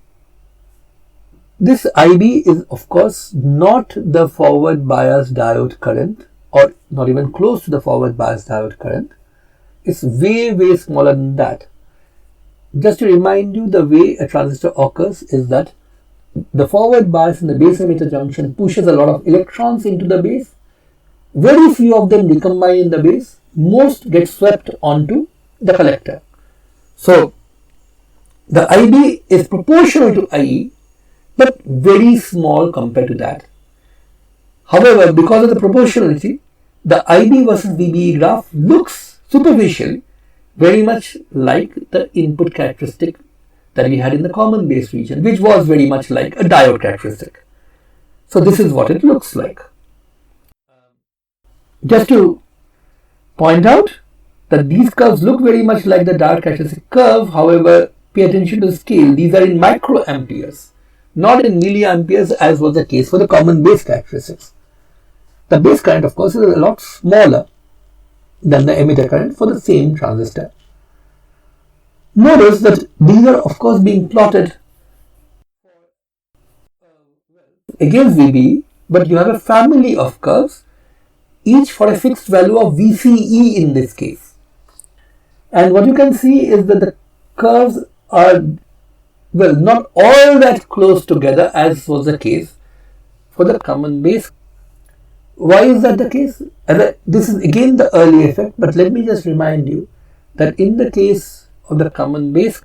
this IB is of course not the forward bias diode current or not even close to the forward bias diode current. It's way smaller than that. Just to remind you, the way a transistor occurs is that the forward bias in the base emitter junction pushes a lot of electrons into the base. Very few of them recombine in the base. Most get swept onto the collector. So the IB is proportional to IE but very small compared to that. However, because of the proportionality, the IB versus VBE graph looks superficially very much like the input characteristic that we had in the common base region, which was very much like a diode characteristic. So this is what it looks like. Just to point out that these curves look very much like the diode characteristic curve. However, pay attention to the scale. These are in microamperes, not in milliamperes as was the case for the common base characteristics. The base current of course is a lot smaller than the emitter current for the same transistor. Notice that these are of course being plotted against VBE, but you have a family of curves, each for a fixed value of VCE in this case. And what you can see is that the curves are, well, not all that close together as was the case for the common base. Why is that the case? This is again the early effect, but let me just remind you that in the case of the common base,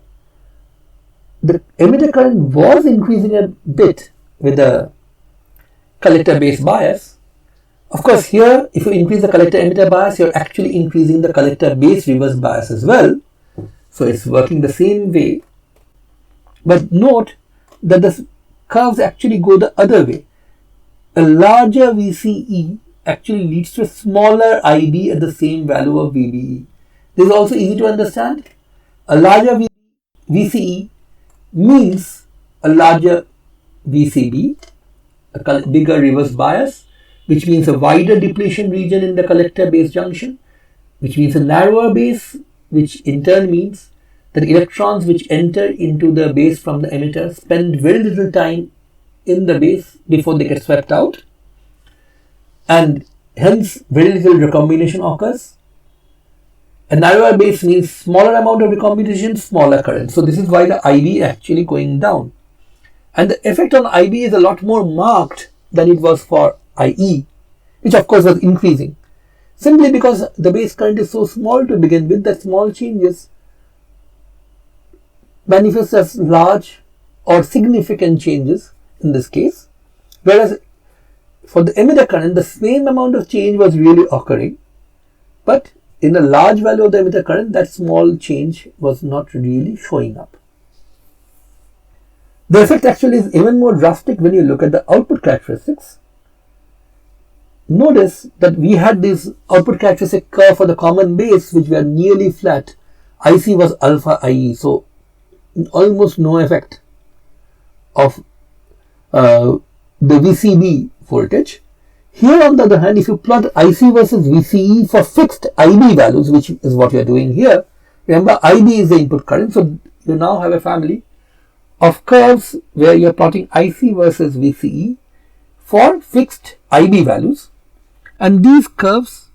the emitter current was increasing a bit with the collector base bias. Of course, here if you increase the collector emitter bias, you're actually increasing the collector base reverse bias as well. So it's working the same way. But note that the curves actually go the other way. a larger VCE actually leads to a smaller IB at the same value of VBE. This is also easy to understand. A larger VCE means a larger VCB, a bigger reverse bias, which means a wider depletion region in the collector base junction, which means a narrower base, which in turn means that electrons which enter into the base from the emitter spend very little time in the base before they get swept out, and hence very little recombination occurs. A narrower base means smaller amount of recombination, smaller current. So this is why the IB actually going down. And the effect on IB is a lot more marked than it was for IE, which of course was increasing. Simply because the base current is so small to begin with that small changes manifest as large or significant changes in this case. Whereas for the emitter current, the same amount of change was really occurring, but in a large value of the emitter current, that small change was not really showing up. The effect actually is even more drastic when you look at the output characteristics. Notice that we had this output characteristic curve for the common base, which were nearly flat. IC was alpha IE, so almost no effect of the VCB voltage. Here on the other hand, if you plot IC versus VCE for fixed IB values, which is what we are doing here, remember IB is the input current, so you now have a family of curves where you are plotting IC versus VCE for fixed IB values, and these curves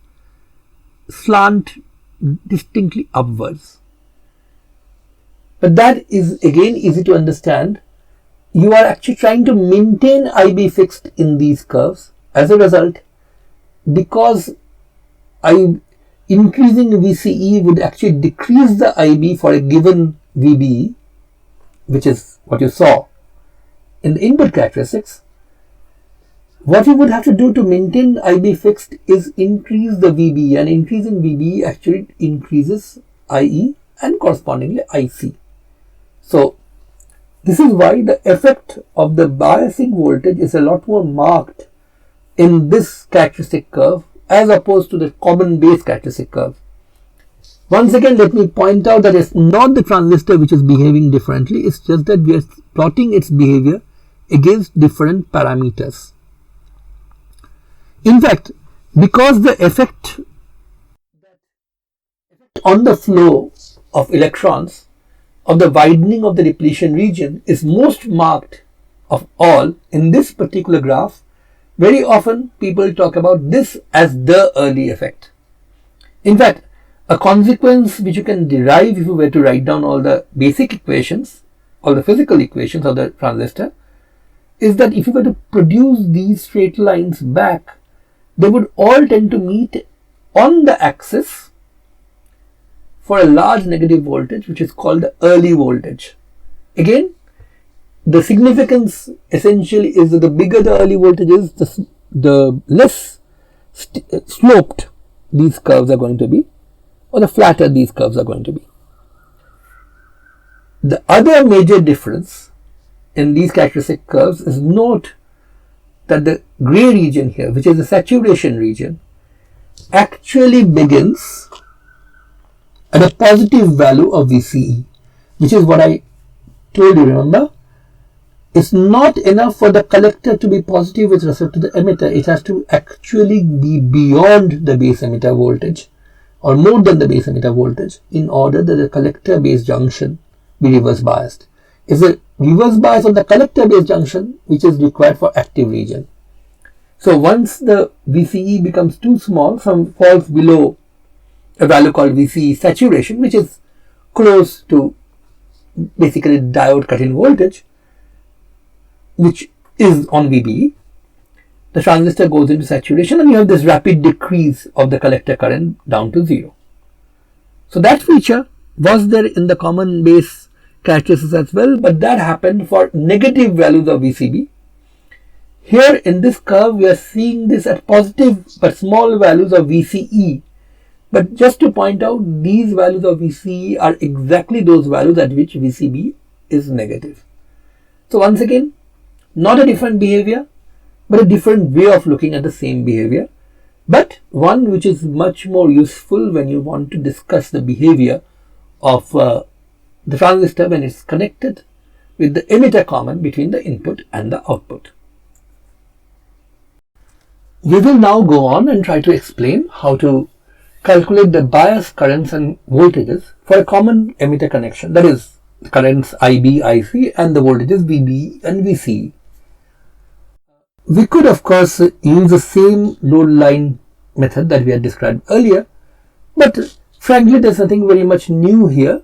slant distinctly upwards. But that is again easy to understand. You are actually trying to maintain IB fixed in these curves. As a result, because increasing VCE would actually decrease the IB for a given VBE, which is what you saw in the input characteristics, what you would have to do to maintain IB fixed is increase the VBE, and increasing VBE actually increases IE and correspondingly IC. So this is why the effect of the biasing voltage is a lot more marked in this characteristic curve as opposed to the common base characteristic curve. Once again, let me point out that it's not the transistor which is behaving differently, it's just that we are plotting its behavior against different parameters. In fact, because the effect on the flow of electrons of the widening of the depletion region is most marked of all in this particular graph, very often people talk about this as the early effect. In fact, a consequence which you can derive if you were to write down all the basic equations, all the physical equations of the transistor, is that if you were to produce these straight lines back, they would all tend to meet on the axis for a large negative voltage, which is called the early voltage. Again, the significance essentially is that the bigger the early voltage is, the less sloped these curves are going to be, or the flatter these curves are going to be. The other major difference in these characteristic curves is note that the gray region here, which is the saturation region, actually begins at a positive value of VCE, which is what I told you, remember? It's not enough for the collector to be positive with respect to the emitter. It has to actually be beyond the base emitter voltage or more than the base emitter voltage in order that the collector base junction be reverse biased. It's a reverse bias on the collector base junction which is required for active region. So once the VCE becomes too small, falls below a value called VCE saturation, which is close to basically diode cut-in voltage, which is on VBE, the transistor goes into saturation and you have this rapid decrease of the collector current down to 0. So that feature was there in the common base characteristics as well, but that happened for negative values of VCB. Here in this curve we are seeing this at positive but small values of VCE. But just to point out, these values of VCE are exactly those values at which VCB is negative. So once again, not a different behavior, but a different way of looking at the same behavior, but one which is much more useful when you want to discuss the behavior of the transistor when it's connected with the emitter common between the input and the output. We will now go on and try to explain how to calculate the bias currents and voltages for a common emitter connection, that is, the currents IB, IC and the voltages VB and VC. We could of course use the same load line method that we had described earlier, but frankly there's nothing very much new here.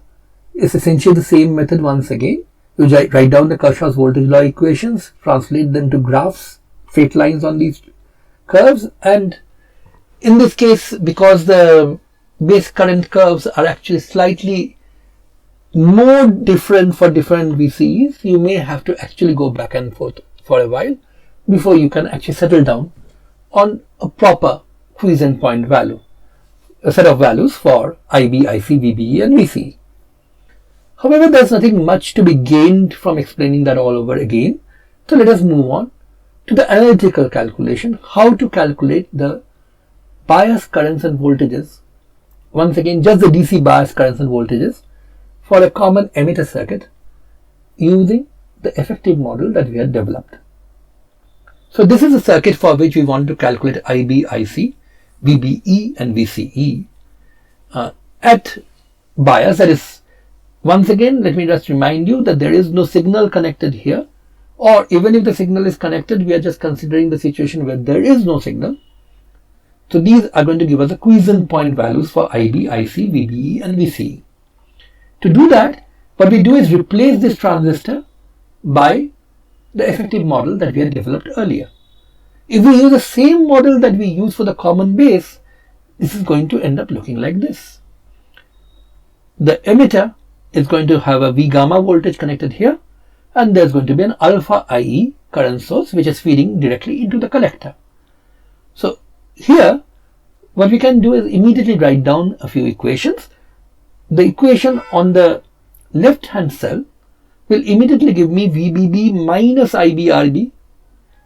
It's essentially the same method once again. You write down the Kirchhoff's voltage law equations, translate them to graphs, straight lines on these curves, and in this case, because the base current curves are actually slightly more different for different VCEs, you may have to actually go back and forth for a while before you can actually settle down on a proper quiescent point value, a set of values for IB, IC, VBE and VCE. However, there's nothing much to be gained from explaining that all over again, so let us move on to the analytical calculation, how to calculate the bias currents and voltages, once again just the DC bias currents and voltages for a common emitter circuit using the effective model that we had developed. So this is a circuit for which we want to calculate IB, IC, VBE and VCE at bias, that is, once again let me just remind you that there is no signal connected here, or even if the signal is connected, we are just considering the situation where there is no signal. So these are going to give us the quiescent point values for IB, IC, VBE and VCE. To do that, what we do is replace this transistor by the effective model that we had developed earlier. If we use the same model that we use for the common base, this is going to end up looking like this. The emitter is going to have a V gamma voltage connected here, and there's going to be an alpha IE current source which is feeding directly into the collector. So here what we can do is immediately write down a few equations. The equation on the left hand cell will immediately give me VBB minus IBRB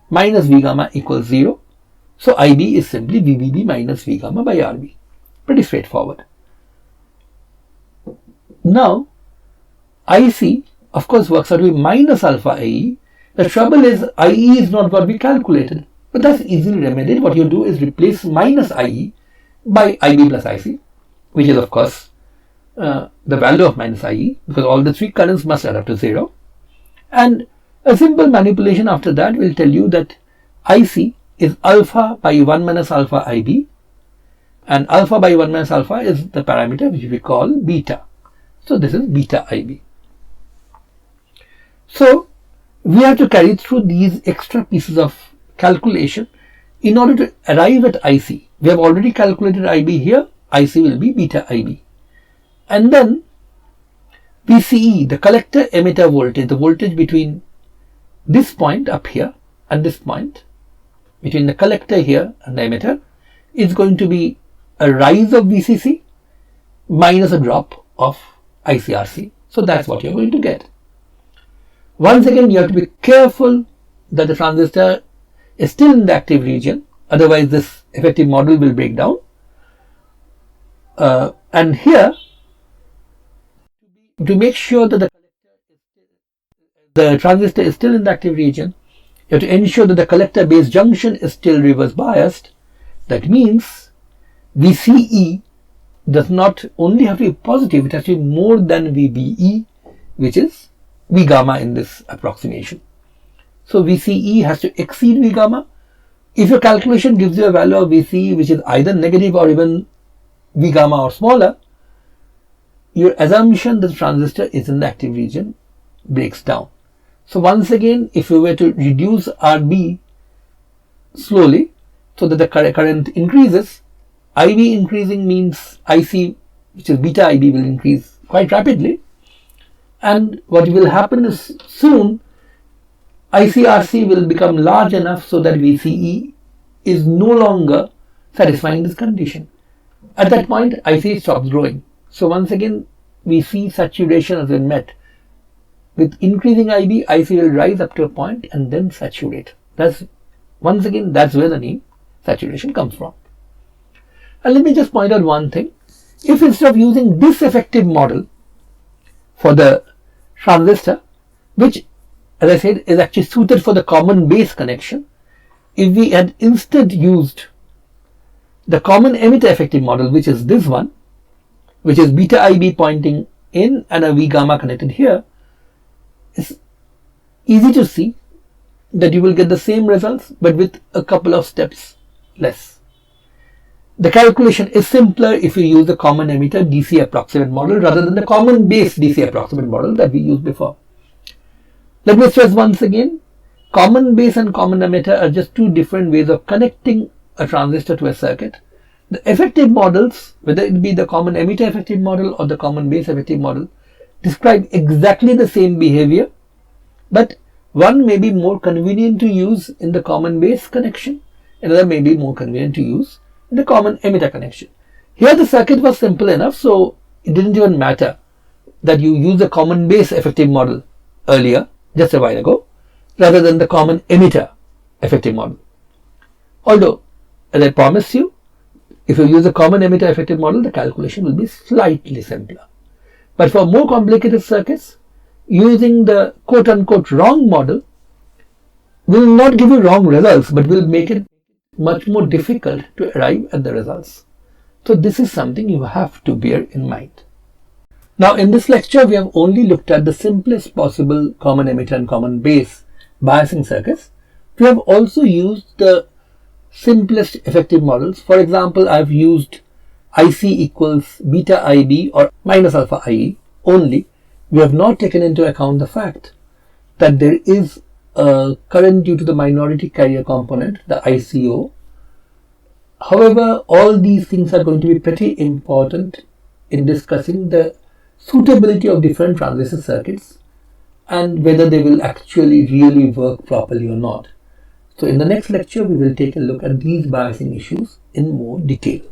minus V gamma equals 0. So IB is simply VBB minus V gamma by RB. Pretty straightforward. Now IC of course works out to be minus alpha IE. The trouble is IE is not what we calculated, but that's easily remedied. What you do is replace minus IE by IB plus IC, which is of course the value of minus IE, because all the three currents must add up to 0. And a simple manipulation after that will tell you that IC is alpha by 1 minus alpha IB, and alpha by 1 minus alpha is the parameter which we call beta. So this is beta IB. So we have to carry through these extra pieces of calculation in order to arrive at IC. We have already calculated IB here, IC will be beta IB. And then VCE, the collector emitter voltage, the voltage between this point up here and this point, between the collector here and the emitter, is going to be a rise of VCC minus a drop of ICRC. So that's what you're going to get. Once again, you have to be careful that the transistor is still in the active region, otherwise this effective model will break down. And here, to make sure that the transistor is still in the active region, you have to ensure that the collector base junction is still reverse biased. That means VCE does not only have to be positive, it has to be more than VBE, which is V gamma in this approximation. So VCE has to exceed V gamma. If your calculation gives you a value of VCE which is either negative or even V gamma or smaller, your assumption that the transistor is in the active region breaks down. So once again, if we were to reduce RB slowly so that the current increases, IB increasing means IC, which is beta IB, will increase quite rapidly. And what will happen is soon ICRC will become large enough so that VCE is no longer satisfying this condition. At that point, IC stops growing. So once again, we see saturation has been met. With increasing IB, IC will rise up to a point and then saturate. That's once again, that's where the name saturation comes from. And let me just point out one thing. If instead of using this effective model for the transistor, which as I said is actually suited for the common base connection, if we had instead used the common emitter effective model, which is this one, which is beta IB pointing in and a V gamma connected here, it's easy to see that you will get the same results but with a couple of steps less. The calculation is simpler if you use the common emitter DC approximate model rather than the common base DC approximate model that we used before. Let me stress once again, common base and common emitter are just two different ways of connecting a transistor to a circuit. The effective models, whether it be the common emitter effective model or the common base effective model, describe exactly the same behavior, but one may be more convenient to use in the common base connection, another may be more convenient to use in the common emitter connection. Here the circuit was simple enough, so it didn't even matter that you use the common base effective model earlier, just a while ago, rather than the common emitter effective model. Although, as I promised you, if you use the common emitter effective model, the calculation will be slightly simpler. But for more complicated circuits, using the quote-unquote wrong model will not give you wrong results, but will make it much more difficult to arrive at the results. So this is something you have to bear in mind. Now in this lecture, we have only looked at the simplest possible common emitter and common base biasing circuits. We have also used the simplest effective models. For example, I have used IC equals beta IB or minus alpha IE only. We have not taken into account the fact that there is a current due to the minority carrier component, the ICO. However, all these things are going to be pretty important in discussing the suitability of different transistor circuits and whether they will actually really work properly or not. So in the next lecture, we will take a look at these biasing issues in more detail.